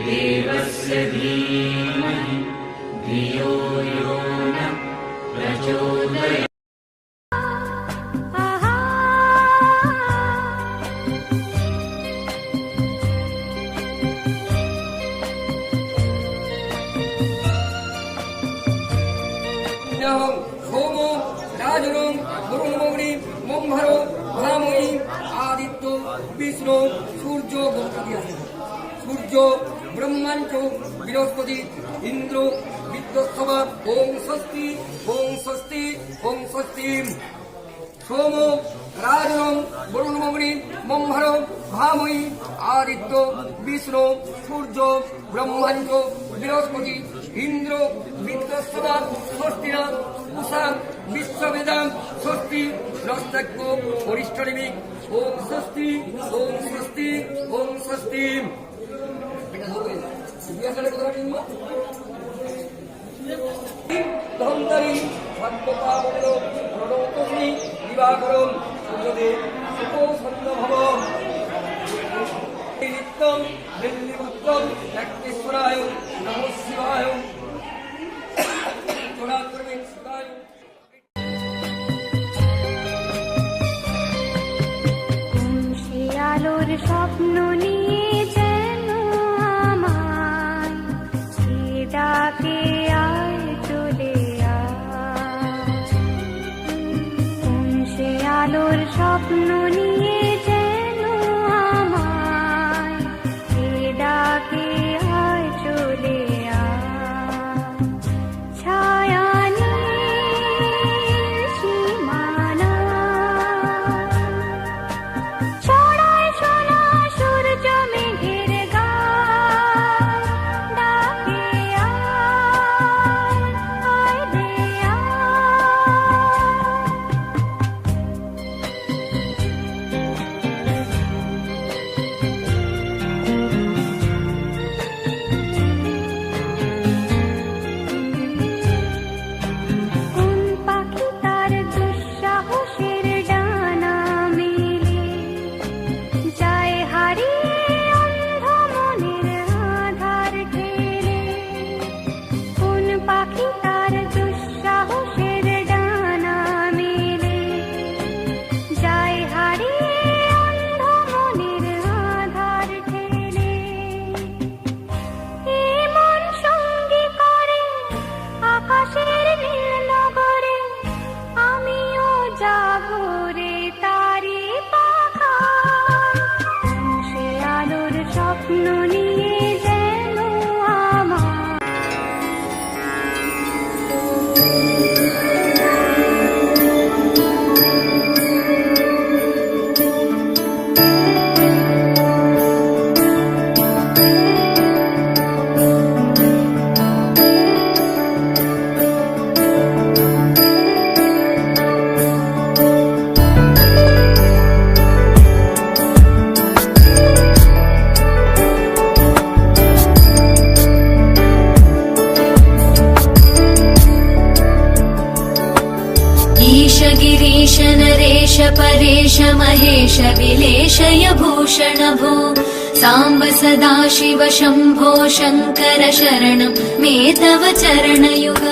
देवस्य धीमहि धियो यो नः प्रचोदयात्। সোম রাজনং বরুণমগ্নি মম্ভর মহাময়ী আদিত্য বিষ্ণু সূর্য সূর্য ব্রহ্মাঞ্চ বৃহস্পতি ইন্দ্র বিদ্যুৎসভা ওং স্বস্তি ওং স্বস্তি ওং স্বস্তি। সোম রাজনং বরুণমগ্নি মম্ভর মহাময়ী আদিত্য বিষ্ণু সূর্য ব্রহ্মাঞ্চ বৃহস্পতি ইন্দ্র বিদ্যুৎসভা স্বস্তিনা উষা বিশ্ববেদাম স্বস্তি নস্তাক্য পরিষ্ঠরিমিক ওং স্বস্তি ওং স্বস্তি ওং স্বস্তি। ধন্তারি সর্বপাবন প্রণতস্মি দিবাকরম সূর্যদেব সুখসন্নভব নিত্যম দিল্লিভুক্তম ব্যক্তিশ্বরায় নমঃ শিবায় চোরাকর্মে শিবায়। আলোর স্বপ্ন নিয়ে যেন আমায় সে ডাকে আয় চলে সে আলোর স্বপ্ন নিয়ে যেন আমায় সে ডাকে আয় চলে ছায়া गिरीश नरेश परेश महेश विलेशय भूषण भो साम्ब सदाशिव शम्भो शङ्कर शरणं मे तव चरणयुग।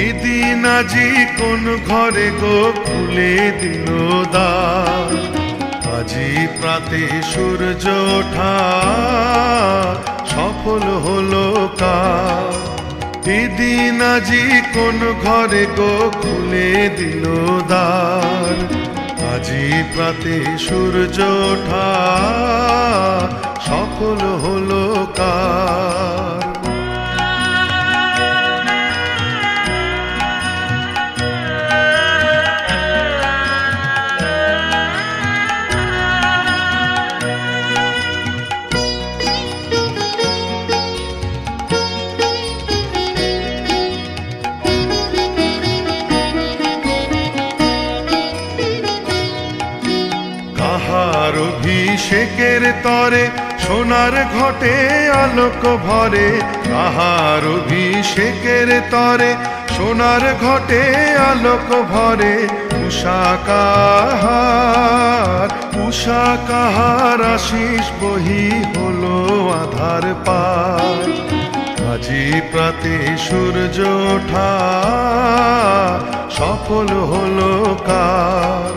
এদিন আজি কোন ঘরে গো খুলে দিল দ্বার, আজি প্রাতে সূর্য ওঠা সফল হলো কার। এদিন আজি কোন ঘরে গো খুলে দিল দ্বার, আজি প্রাতে সূর্য ওঠা সফল হলো কার। কাহার অভিষেকের তরে সোনার ঘটে আলোক ভরে, কাহার অভিষেকের তরে সোনার ঘটে আলোক ভরে। উষা কাহার আশিস বহি হলো আধার পার, আজি প্রাতে সূর্য ওঠা সফল হলো কার।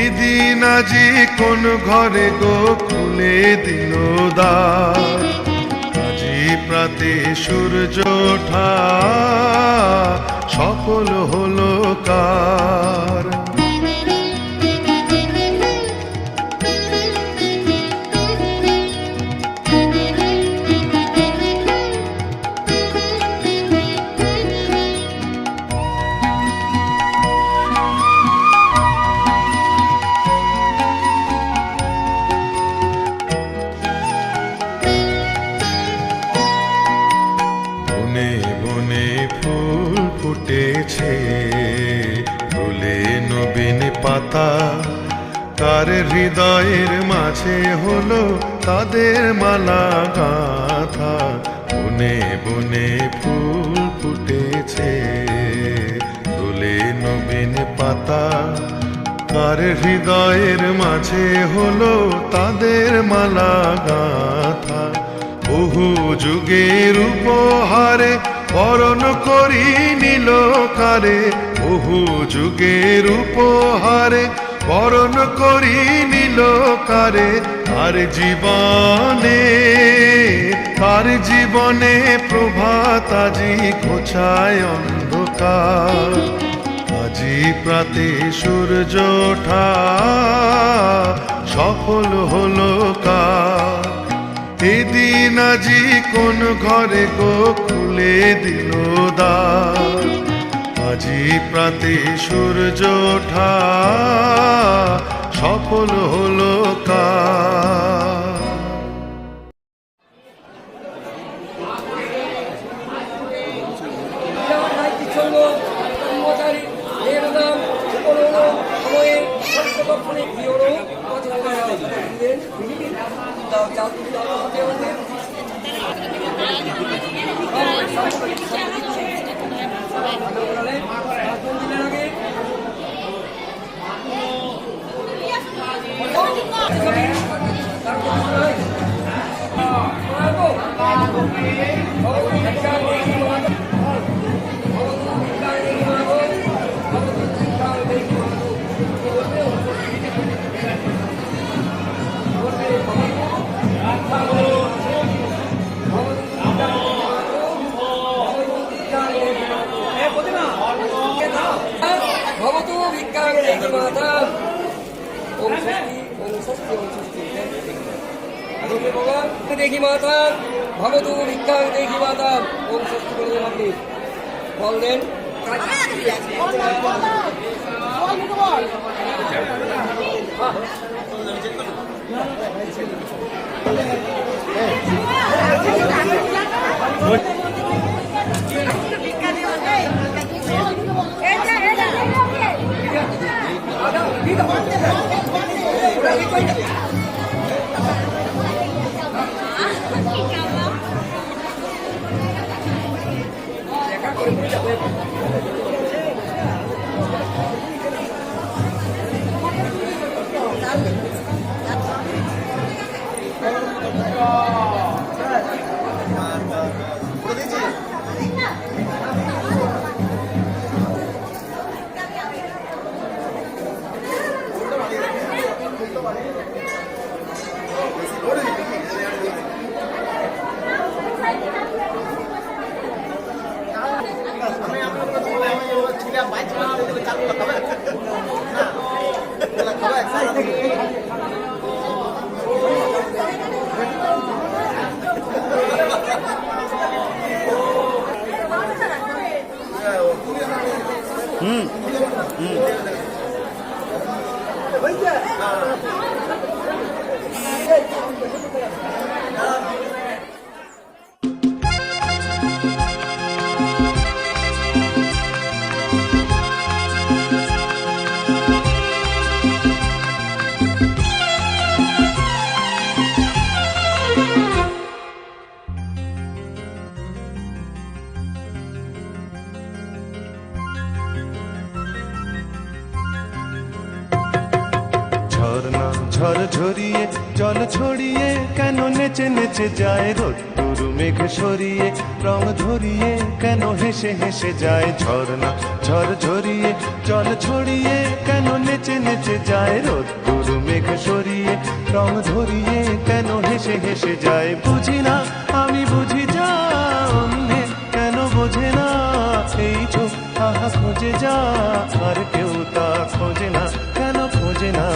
এদিন আজি কোন ঘরে গো খুলে দিল দ্বার, আজি প্রাতে সূর্য ওঠা সফল হলো কার। বনে বনে ফুল ফুটেছে, ফুলে নবীন পাতা, কার হৃদয়ের মাঝে হলো তাদের মালা গাঁথা। বনে বনে ফুল ফুটেছে, ফুলে নবীন পাতা, কার হৃদয়ের মাঝে হলো তাদের মালা গাঁথা। বহু যুগের উপহারে বরণ করি নিল কারে, বহু যুগের উপহারে বরণ করি নিল কারে। কার জীবনে প্রভাত আজি ঘোচায় অন্ধকার, আজি প্রাতে সূর্য ওঠা সফল হলো কার। এদিন আজি কোন ঘরে গো খুলে দিল দ্বার, আজি প্রাতে সূর্য ওঠা সফল হলো কার। ভবতু ভিক্ষাং দেহি মাতা। ওম ষষ্ঠী ওম ষষ্ঠী ওম ষষ্ঠী। ভগবান দেহি মাতা, ভবতু ভিক্ষাং দেহি মাতা। ওম ষষ্ঠী বলে আপনি বল দেন। ঝর্ণা ঝড় ঝরিয়ে জল ছড়িয়ে কেন নেচে নেচে যায় রোদ্দুর মেঘ সরিয়ে রং ধরিয়ে কেন হেসে হেসে যায় ঝর্ণা ঝড় ঝরিয়ে জল ছড়িয়ে কেন নেচে নেচে যায় রোদ্দুর মেঘ সরিয়ে রং ধরিয়ে কেন হেসে হেসে যায় বুঝি না আমি বুঝি যা অন্যে কেন বোঝে না এই চোখ আহা খোঁজে যা আর কেউ তা খোঁজে না কেন খোঁজে না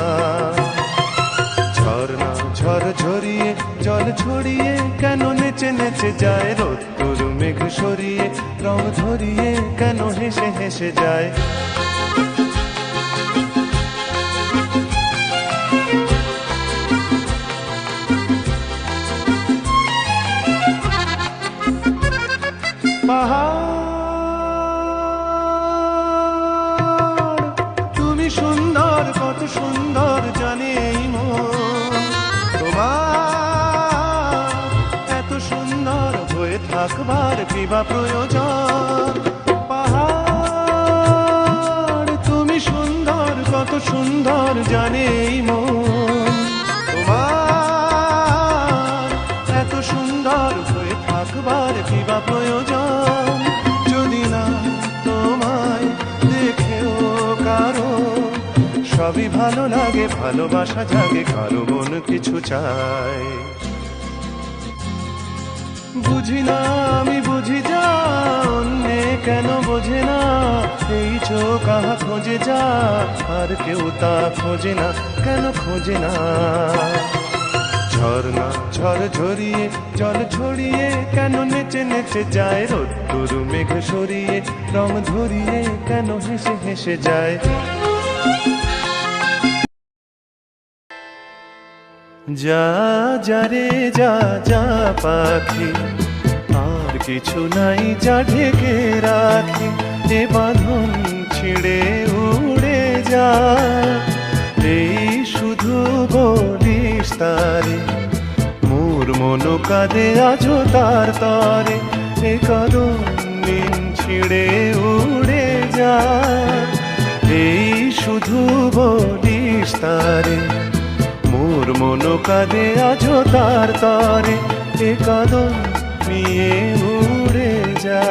ঝর্ণা ঝড় ঝরিয়ে জল ছড়িয়ে কেন নেচে নেচে যায় রোদ্দুর মেঘ সরিয়ে রং ধরিয়ে কেন হেসে হেসে যায় পাহাড় তুমি সুন্দর কত সুন্দর জানে এই মন তোমার এত সুন্দর হয়ে থাকবার কিবা প্রয়োজন পাহাড় তুমি সুন্দর কত সুন্দর জানে এই মন তোমার এত সুন্দর হয়ে থাকবার কিবা প্রয়োজন যদি না তোমায় দেখেও কারো সবই ভালো লাগে ভালোবাসা জাগে কারো মন কিছু চায় বুঝি না আমি বুঝি যা অন্যে কেন বোঝে না এই চোখ আহা খোঁজে যা আর কেউ তা খোঁজে না কেন খোঁজে না ঝর্ণা ঝড় ঝরিয়ে জল ছড়িয়ে কেন নেচে নেচে যায় রোদ্দুর মেঘ সরিয়ে রং ধরিয়ে কেন হেসে হেসে যায় যা যা রে যা যা পাখি আর কিছু নাই যা ঢেকে রাখি এ বাঁধন ছিঁড়ে উড়ে যা এই শুধু বলিস তারে মোর মন কাঁদে আজো তার তরে এ কারণ দিন ছিঁড়ে উড়ে যা এই শুধু বলিস তারে মোর মন কাঁদে আজো তার তরে এ কাঁদন নিয়ে উড়ে যা